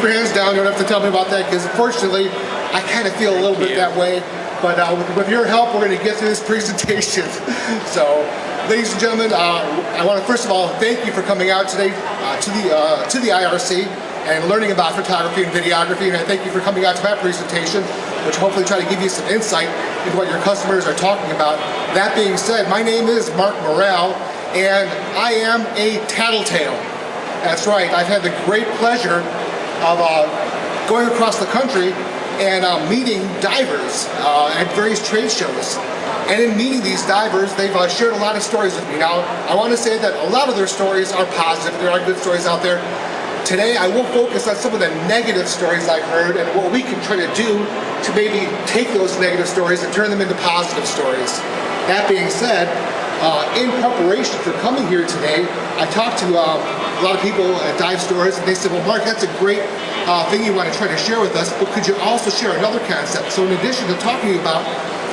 your hands down. You don't have to tell me about that because unfortunately, I kind of feel a little bit that way. But with your help, we're going to get through this presentation. So, ladies and gentlemen, I want to first of all thank you for coming out today to the IRC and learning about photography and videography. And I thank you for coming out to my presentation, which hopefully try to give you some insight into what your customers are talking about. That being said, my name is Mark Morrell, and I am a tattletale. That's right. I've had the great pleasure of going across the country and meeting divers at various trade shows. And in meeting these divers, they've shared a lot of stories with me. Now, I want to say that a lot of their stories are positive. There are good stories out there. Today, I will focus on some of the negative stories I've heard and what we can try to do to maybe take those negative stories and turn them into positive stories. That being said, in preparation for coming here today, I talked to a lot of people at dive stores, and they said, well, Mark, that's a great thing you want to try to share with us, but could you also share another concept? So in addition to talking about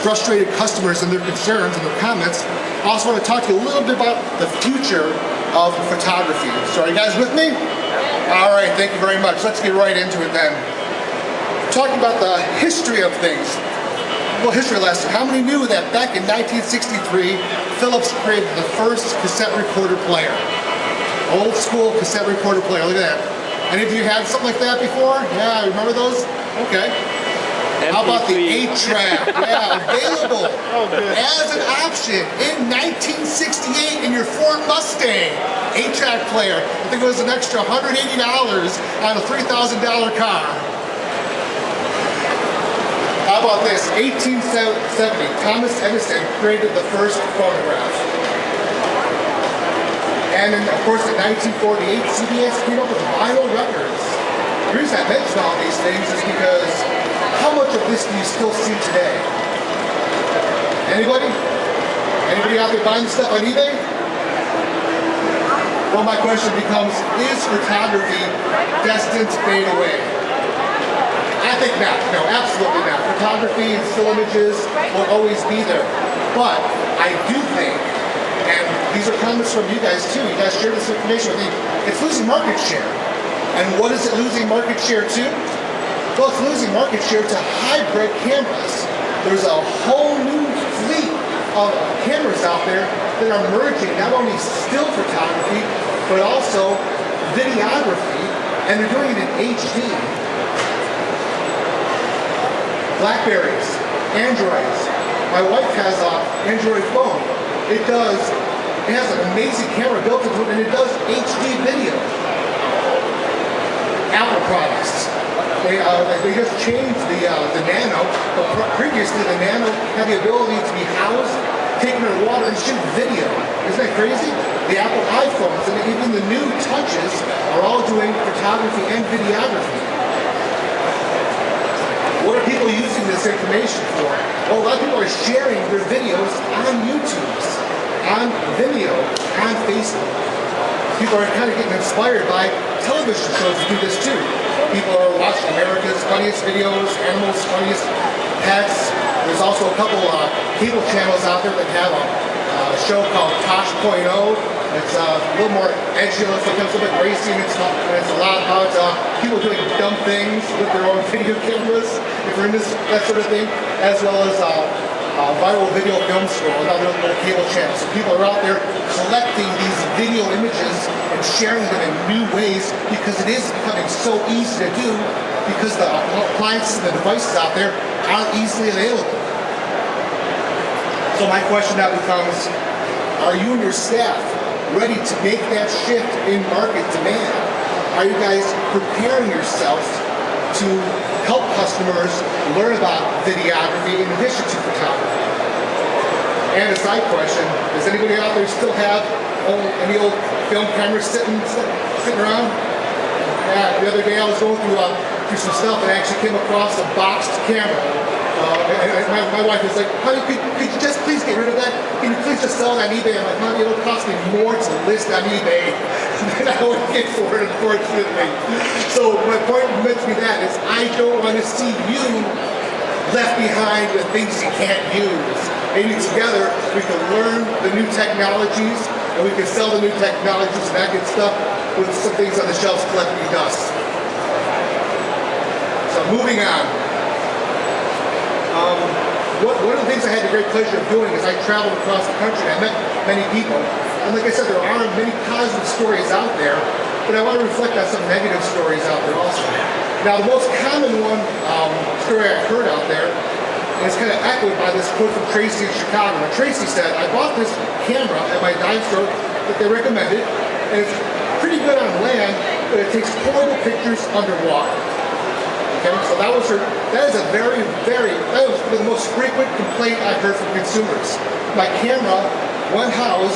frustrated customers and their concerns and their comments, I also want to talk to you a little bit about the future of photography. So are you guys with me? All right, thank you very much. Let's get right into it then. Talking about the history of things. Well, history lesson. How many knew that back in 1963, Philips created the first cassette recorder player? Old school cassette recorder player, look at that. Any of you had something like that before? Yeah, remember those? Okay. How about the 8-track? Yeah, available as an option in 1968 in your Ford Mustang. 8-track player. I think it was an extra $180 on a $3,000 car. How about this? 1870, Thomas Edison created the first phonograph. And then, of course, in 1948, CBS came up with vinyl records. The reason I mention all these things is because how much of this do you still see today? Anybody? Anybody out there buying stuff on eBay? Well, my question becomes, is photography destined to fade away? I think not. No, absolutely not. Photography and still images will always be there. But I do think, and these are comments from you guys too, you guys share this information with me, it's losing market share. And what is it losing market share to? Well, it's losing market share to hybrid cameras. There's a whole new fleet of cameras out there that are merging not only still photography, but also videography, and they're doing it in HD. Blackberries, Androids. My wife has an Android phone. It has an amazing camera built into it, and it does HD video. Apple products. They just changed the Nano, but previously the Nano had the ability to be housed, taken in water, and shoot video. Isn't that crazy? The Apple iPhones and even the new touches are all doing photography and videography. What are people using this information for? Well, a lot of people are sharing their videos on YouTube, on Vimeo, on Facebook. People are kind of getting inspired by television shows to do this too. People are watching America's Funniest Videos, Animals' Funniest Pets. There's also a couple cable channels out there that have a show called Tosh.0. It's a little more edgy, it becomes a little bit racy, and it's a lot about people doing dumb things with their own video cameras, if you're into that sort of thing, as well as viral video film school, another little cable channel. So people are out there collecting these video images and sharing them in new ways because it is becoming so easy to do because the appliances and the devices out there are easily available. So my question now becomes, are you and your staff ready to make that shift in market demand? Are you guys preparing yourselves to help customers learn about videography in addition to photography? And a side question, does anybody out there still have any old film cameras sitting around? Yeah, the other day I was going through some stuff and I actually came across a boxed camera. And my wife was like, honey, could you just please get rid of that? Can you please just sell it on eBay? I'm like, honey, it'll cost me more to list on eBay than I would get for it, unfortunately. So my point meant to be that is I don't want to see you left behind with things you can't use. Maybe together we can learn the new technologies and we can sell the new technologies and that good stuff with some things on the shelves collecting dust. moving on. One of the things I had the great pleasure of doing is I traveled across the country and I met many people. And like I said, there are many positive stories out there, but I want to reflect on some negative stories out there also. Now, the most common story I've heard out there is kind of echoed by this quote from Tracy in Chicago. And Tracy said, I bought this camera at my dive store that they recommended, and it's pretty good on land, but it takes horrible pictures underwater. Okay, so that was that was one of the most frequent complaint I've heard from consumers. My camera, one house,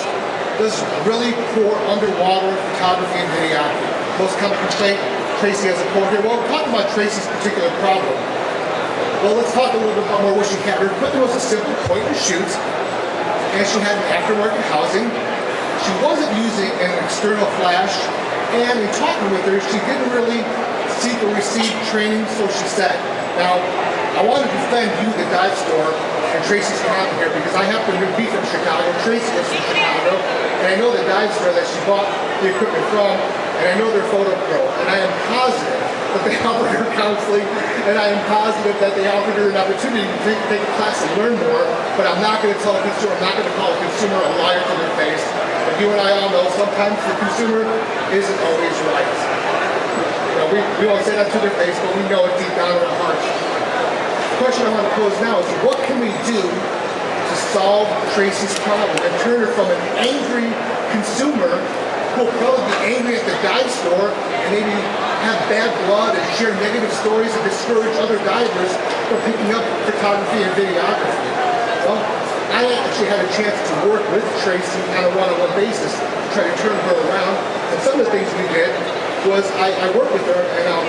does really poor underwater photography and videography. Most common complaint, Tracy has a quote here. Well, we're talking about Tracy's particular problem. Well, let's talk a little bit about more what she had. Her equipment was a simple point and shoot, and she had an aftermarket housing. She wasn't using an external flash, and in talking with her, she didn't really seek or receive training, so she said. Now, I want to defend you, the dive store, and Tracy's comment here, because I happen to be from Chicago, Tracy is from Chicago, and I know the dive store that she bought the equipment from, and I know their photo pro, and I am positive that they offered her counseling, and I am positive that they offered her an opportunity to take a class and learn more, but I'm not going to tell a consumer, I'm not going to call a consumer a liar to their face. But you and I all know sometimes the consumer isn't always right. You know, we won't say that to their face, but we know it deep down in our hearts. The question I want to pose now is, what can we do to solve Tracy's problem and turn her from an angry consumer who will probably be angry at the dive store and maybe have bad blood and share negative stories and discourage other divers from picking up photography and videography? Well, I actually had a chance to work with Tracy on a one-on-one basis to try to turn her around. And some of the things we did was I worked with her, and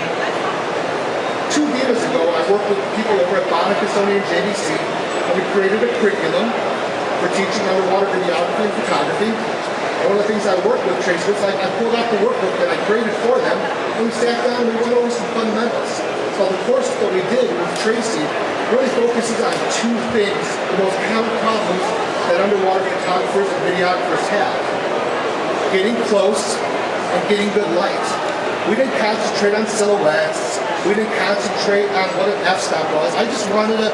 2 Divas ago, I worked with people over at Bonacasoni and JVC, and we created a curriculum for teaching underwater videography and photography. And one of the things I worked with Tracy was I pulled out the workbook that I created for them, and we sat down and we went over some fundamentals. So the course that we did with Tracy really focuses on 2 things, the most common problems that underwater photographers and videographers have. Getting close and getting good light. We didn't concentrate on silhouettes. We didn't concentrate on what an f-stop was. I just wanted to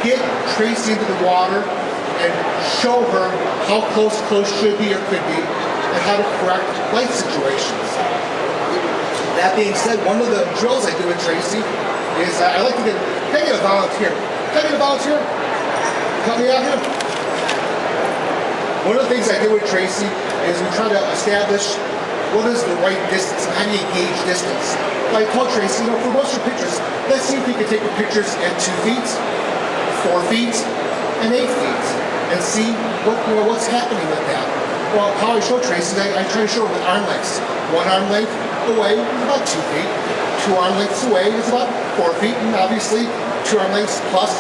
get Tracy into the water and show her how close should be or could be and how to correct light situations. That being said, one of the drills I do with Tracy is I like to get, can I get a volunteer? Can I get a volunteer? Help me out here. One of the things I do with Tracy is we try to establish what is the right distance and how do you gauge distance. Like I told Tracy, for most of your pictures, let's see if we can take your pictures at 2 feet, 4 feet, and 8 feet, and see what's happening with that. Well, how I show Tracy, I try to show her with arm lengths. 1 arm length away is about 2 feet. 2 arm lengths away is about 4 feet, and obviously 2 arm lengths plus,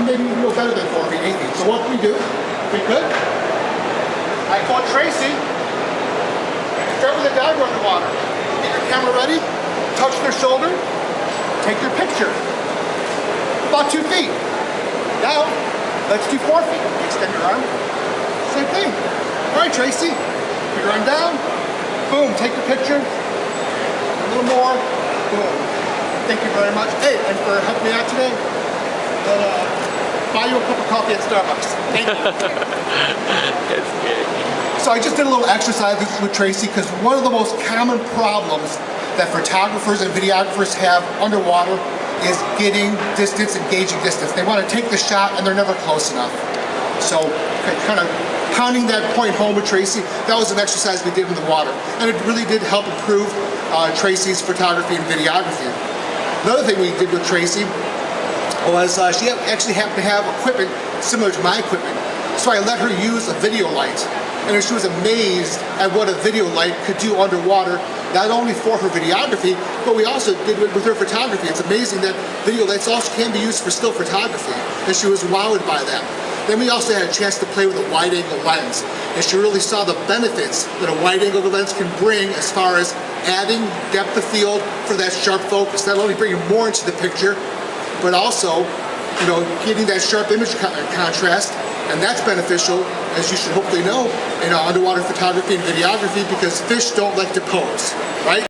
maybe better than 4 feet, 8 feet. So what do we do? We could. I told Tracy, start with a diver underwater. Get your camera ready, touch their shoulder, take your picture. About 2 feet. Now, let's do 4 feet. Extend your arm. Same thing. All right, Tracy. Put your arm down. Boom, take your picture. A little more. Boom. Thank you very much. Hey, and for helping me out today, I'll buy you a cup of coffee at Starbucks. Thank you. That's good. So I just did a little exercise with Tracy because one of the most common problems that photographers and videographers have underwater is getting distance and gauging distance. They want to take the shot and they're never close enough. So kind of pounding that point home with Tracy, that was an exercise we did in the water. And it really did help improve Tracy's photography and videography. Another thing we did with Tracy was she actually happened to have equipment similar to my equipment. So I let her use a video light. And she was amazed at what a video light could do underwater, not only for her videography, but we also did it with her photography. It's amazing that video lights also can be used for still photography, and she was wowed by that. Then we also had a chance to play with a wide-angle lens, and she really saw the benefits that a wide-angle lens can bring as far as adding depth of field for that sharp focus, not only bringing more into the picture, but also, getting that sharp image contrast. And that's beneficial, as you should hopefully know, in underwater photography and videography, because fish don't like to pose, right?